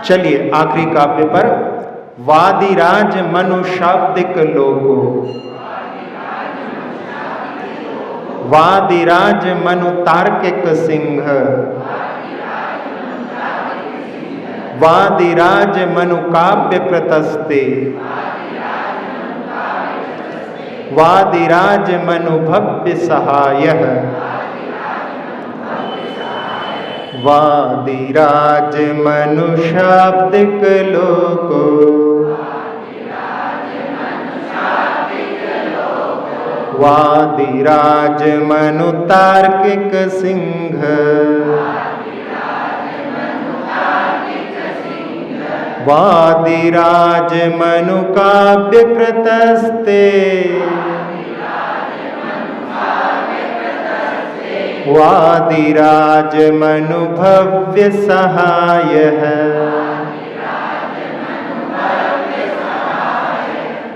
चलिए आखिरी काव्य पर। वादिराज मनु शाब्दिक लोगो, वादिराज मनु तार्किक सिंह, वादिराज मनु काव्य प्रतस्ते, वादिराज मनु भव्य सहायः, वादिराज मनु शाब्दिक लोको, वादिराज मनु तार्किक सिंह, वादिराज मनु काव्य प्रतस्ते, वादिराज मनु भव्य सहायः।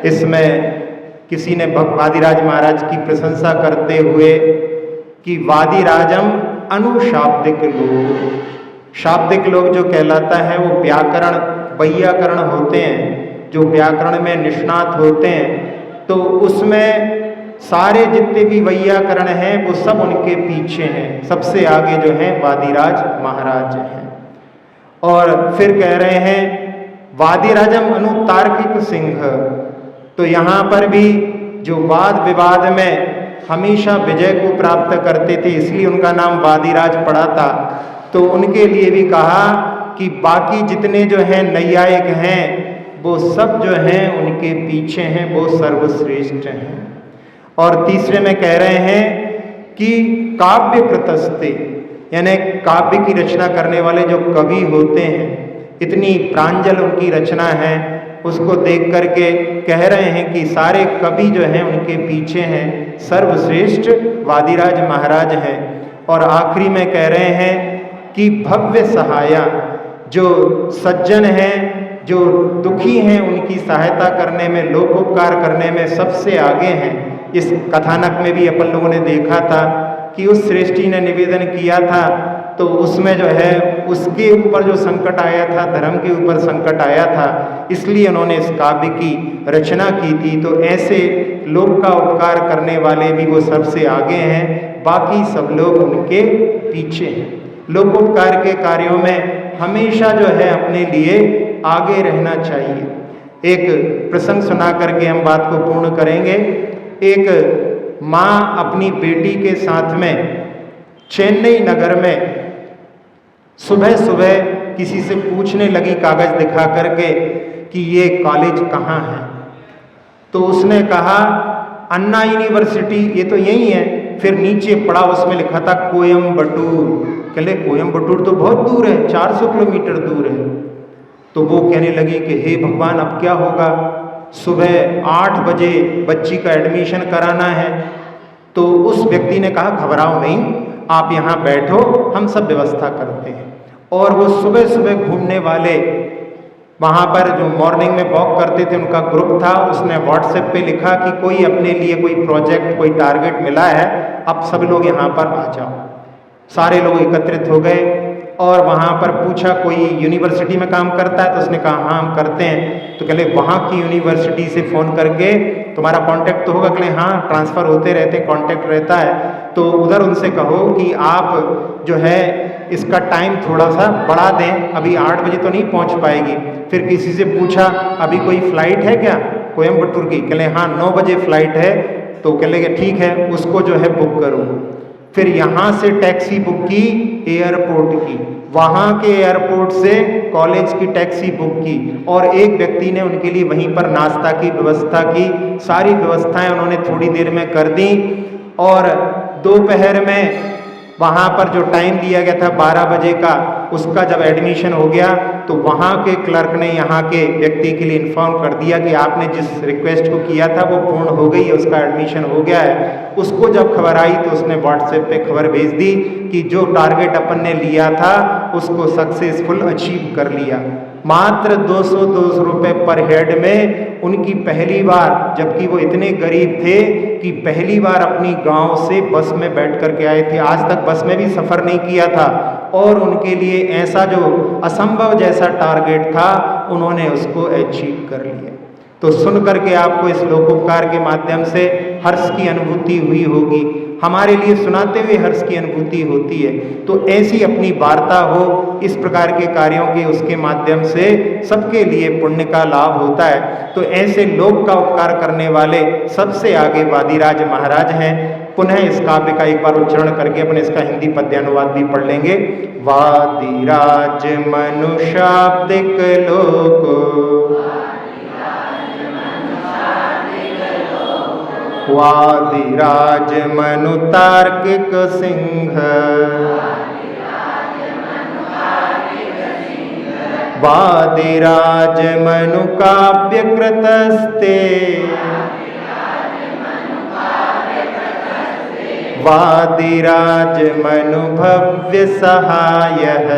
इसमें किसी ने वादिराज महाराज की प्रशंसा करते हुए कि वादिराजम अनुशाब्दिक लोग, शाब्दिक लोग जो कहलाता है वो व्याकरण वैयाकरण होते हैं, जो व्याकरण में निष्णात होते हैं, तो उसमें सारे जितने भी वैयाकरण हैं वो सब उनके पीछे हैं, सबसे आगे जो हैं वादिराज महाराज हैं। और फिर कह रहे हैं वादिराजम अनुतार्किक सिंह, तो यहाँ पर भी जो वाद विवाद में हमेशा विजय को प्राप्त करते थे इसलिए उनका नाम वादिराज पड़ा था। तो उनके लिए भी कहा कि बाकी जितने जो हैं नैयायिक हैं वो सब जो हैं उनके पीछे हैं, वो सर्वश्रेष्ठ हैं। और तीसरे में कह रहे हैं कि काव्य कृतस्ते, यानी काव्य की रचना करने वाले जो कवि होते हैं, इतनी प्रांजल उनकी रचना है, उसको देख करके कह रहे हैं कि सारे कवि जो हैं उनके पीछे हैं, सर्वश्रेष्ठ वादिराज महाराज हैं। और आखिरी में कह रहे हैं कि भव्य सहाया, जो सज्जन हैं, जो दुखी हैं, उनकी सहायता करने में, लोकोपकार करने में सबसे आगे हैं। इस कथानक में भी अपन लोगों ने देखा था कि उस श्रेष्ठी ने निवेदन किया था, तो उसमें जो है उसके ऊपर जो संकट आया था, धर्म के ऊपर संकट आया था, इसलिए उन्होंने इस काव्य की रचना की थी। तो ऐसे लोक का उपकार करने वाले भी वो सबसे आगे हैं, बाकी सब लोग उनके पीछे हैं। लोकोपकार के कार्यों में हमेशा जो है अपने लिए आगे रहना चाहिए। एक प्रसंग सुना करके हम बात को पूर्ण करेंगे। एक माँ अपनी बेटी के साथ में चेन्नई नगर में सुबह सुबह किसी से पूछने लगी कागज दिखा करके कि ये कॉलेज कहाँ है। तो उसने कहा अन्ना यूनिवर्सिटी, ये तो यही है। फिर नीचे पड़ा, उसमें लिखा था कोयम्बटूर। कहले कोयम्बटूर तो बहुत दूर है, 400 किलोमीटर दूर है। तो वो कहने लगी कि हे भगवान अब क्या होगा, सुबह 8 बजे बच्ची का एडमिशन कराना है। तो उस व्यक्ति ने कहा घबराओ नहीं, आप यहाँ बैठो, हम सब व्यवस्था करते हैं। और वो सुबह सुबह घूमने वाले वहाँ पर जो मॉर्निंग में वॉक करते थे उनका ग्रुप था, उसने व्हाट्सएप पे लिखा कि कोई अपने लिए कोई प्रोजेक्ट, कोई टारगेट मिला है, अब सब लोग यहाँ पर आ जाओ। सारे लोग एकत्रित हो गए और वहाँ पर पूछा कोई यूनिवर्सिटी में काम करता है, तो उसने कहा हाँ हम करते हैं। तो कहले वहाँ की यूनिवर्सिटी से फ़ोन करके तुम्हारा कांटेक्ट तो होगा? कहले हाँ ट्रांसफ़र होते रहते, कांटेक्ट रहता है। तो उधर उनसे कहो कि आप जो है इसका टाइम थोड़ा सा बढ़ा दें, अभी 8 बजे तो नहीं पहुँच पाएगी। फिर किसी से पूछा अभी कोई फ़्लाइट है क्या कोयम्बटूर की? कहले हाँ 9 बजे फ़्लाइट है। तो कहले कि ठीक है, उसको जो है बुक करो। फिर यहाँ से टैक्सी बुक की एयरपोर्ट की, वहाँ के एयरपोर्ट से कॉलेज की टैक्सी बुक की, और एक व्यक्ति ने उनके लिए वहीं पर नाश्ता की व्यवस्था की। सारी व्यवस्थाएं उन्होंने थोड़ी देर में कर दी। और दोपहर में वहाँ पर जो टाइम दिया गया था 12 बजे का, उसका जब एडमिशन हो गया तो वहाँ के क्लर्क ने यहाँ के व्यक्ति के लिए इन्फॉर्म कर दिया कि आपने जिस रिक्वेस्ट को किया था वो पूर्ण हो गई है, उसका एडमिशन हो गया है। उसको जब खबर आई तो उसने व्हाट्सएप पे खबर भेज दी कि जो टारगेट अपन ने लिया था उसको सक्सेसफुल अचीव कर लिया। मात्र 200 रुपये पर हेड में उनकी पहली बार, जबकि वो इतने गरीब थे कि पहली बार अपनी गांव से बस में बैठ कर के आए थे, आज तक बस में भी सफ़र नहीं किया था। और उनके लिए ऐसा जो असंभव जैसा टारगेट था उन्होंने उसको अचीव कर लिया। तो सुन करके आपको इस लोकोपकार के माध्यम से हर्ष की अनुभूति हुई होगी, हमारे लिए सुनाते हुए हर्ष की अनुभूति होती है। तो ऐसी अपनी वार्ता हो, इस प्रकार के कार्यों के उसके माध्यम से सबके लिए पुण्य का लाभ होता है। तो ऐसे लोक का उपकार करने वाले सबसे आगे वादिराज महाराज हैं। पुनः इस काव्य का एक बार उच्चारण करके अपने इसका हिंदी पद्यानुवाद भी पढ़ लेंगे। वादिराज मनुशाब्दिक लोक, वादिराज मनु तार्किक सिंह, वादिराज मनु काव्य कृतस्ते, वादिराज मनु भव्य सहायः,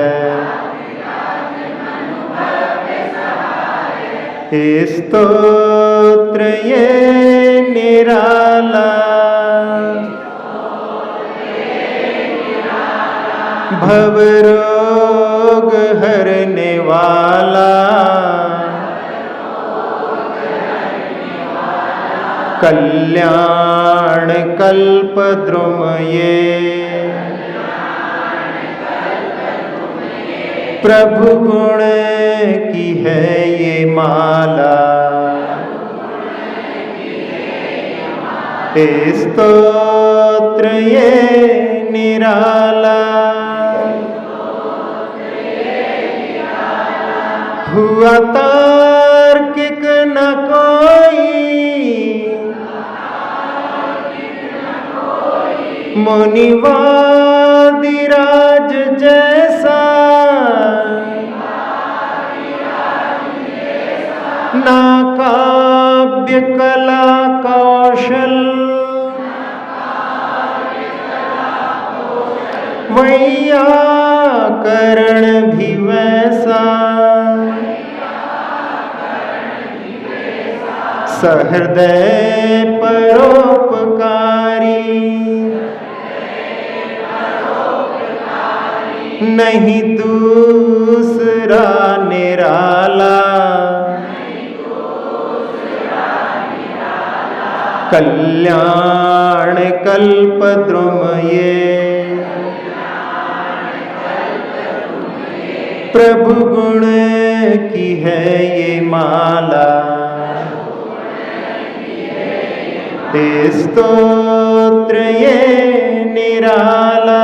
स्तोत्र ये निराला, भव रोग हरने वाला, कल्याण कल्प द्रुम ये, प्रभु गुण की है ये माला, स्तोत्र ये निराला, हुआ तार्किक न कोई, मुनिवादिराज जैसा, ना काव्य कला कौशल, वैयाकरण भी वैसा, सहृदय परोपकारी, नहीं दूसरा निराला, कल्याण कल्प द्रुम ये, प्रभु गुण की है ये माला, स्तोत्र ये निराला।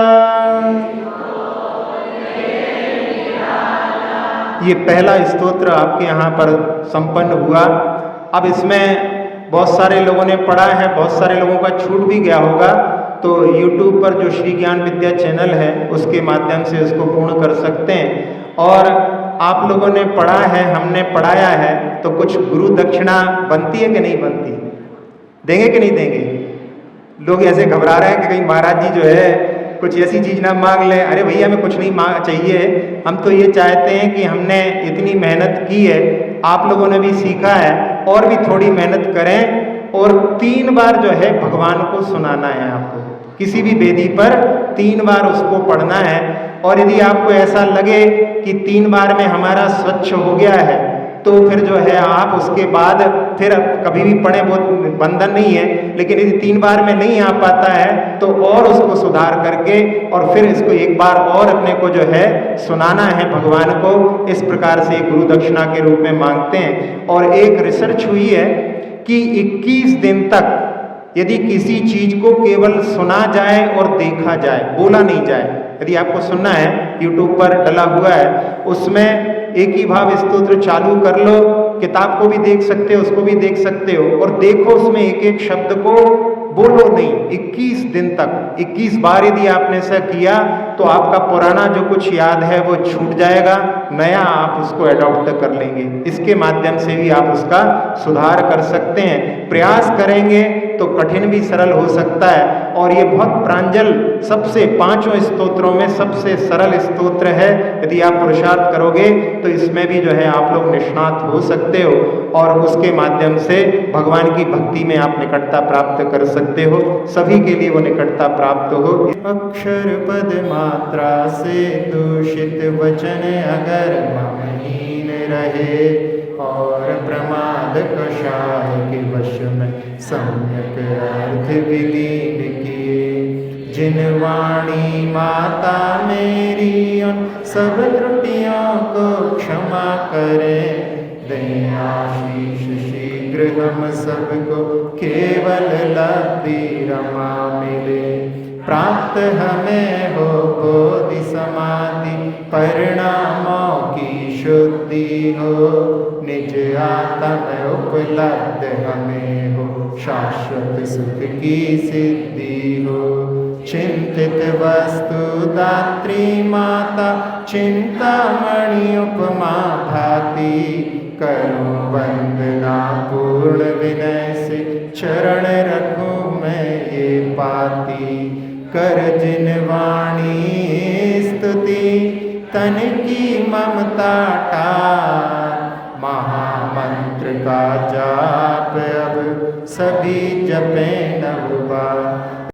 ये पहला स्तोत्र आपके यहाँ पर संपन्न हुआ। अब इसमें बहुत सारे लोगों ने पढ़ा है, बहुत सारे लोगों का छूट भी गया होगा, तो YouTube पर जो श्री ज्ञान विद्या चैनल है उसके माध्यम से इसको पूर्ण कर सकते हैं। और आप लोगों ने पढ़ा है, हमने पढ़ाया है, तो कुछ गुरु दक्षिणा बनती है कि नहीं बनती? देंगे कि नहीं देंगे? लोग ऐसे घबरा रहे हैं कि कहीं महाराज जी जो है कुछ ऐसी चीज़ ना मांग लें। अरे भैया हमें कुछ नहीं मांग चाहिए, हम तो ये चाहते हैं कि हमने इतनी मेहनत की है, आप लोगों ने भी सीखा है, और भी थोड़ी मेहनत करें और 3 बार जो है भगवान को सुनाना है। आपको किसी भी वेदी पर 3 बार उसको पढ़ना है। और यदि आपको ऐसा लगे कि 3 बार में हमारा स्वच्छ हो गया है, तो फिर जो है आप उसके बाद फिर कभी भी पढ़ें, वो बंधन नहीं है। लेकिन यदि 3 बार में नहीं आ पाता है तो और उसको सुधार करके और फिर इसको एक बार और अपने को जो है सुनाना है भगवान को। इस प्रकार से गुरु दक्षिणा के रूप में मांगते हैं। और एक रिसर्च हुई है कि 21 दिन तक यदि किसी चीज को केवल सुना जाए और देखा जाए, बोला नहीं जाए, यदि आपको सुनना है, YouTube पर डला हुआ है, उसमें एक ही भाव स्तोत्र चालू कर लो, किताब को भी देख सकते हो, उसको भी देख सकते हो, और देखो उसमें एक एक शब्द को बोलो नहीं। 21 दिन तक 21 बार यदि आपने ऐसा किया तो आपका पुराना जो कुछ याद है वो छूट जाएगा, नया आप उसको अडॉप्ट कर लेंगे। इसके माध्यम से भी आप उसका सुधार कर सकते हैं। प्रयास करेंगे तो कठिन भी सरल हो सकता है। और ये बहुत प्रांजल, सबसे पांचों स्तोत्रों में सबसे सरल स्तोत्र है। यदि आप पुरुषार्थ करोगे तो इसमें भी जो है आप लोग निष्णात हो सकते हो और उसके माध्यम से भगवान की भक्ति में आप निकटता प्राप्त कर सकते हो। सभी के लिए वो निकटता प्राप्त हो। अक्षर पद मात्रा से दूषित वचन अगर ममहीन रहे और प्रमाद कषाय के वश में सम्यक अर्थ विलीन किए। जिन वाणी माता मेरी उन सब त्रुटियों को क्षमा करें, दें आशीष शीघ्र हम सबको केवल लब्धि रमा मिले। प्राप्त हमें हो बोधि समाधि परिणामों की शुद्धि हो, निज आत्म उपलब्ध हमें हो शाश्वत सुख की सिद्धि हो। चिंतित वस्तु दात्री माता चिंतामणि उपमा भाती, करूं वंदना पूर्ण विनय से चरण रखूं मैं ये पाती। कर जिन वाणी स्तुति तन की ममता टार, महामंत्र का जाप अब सभी जपे नव बार।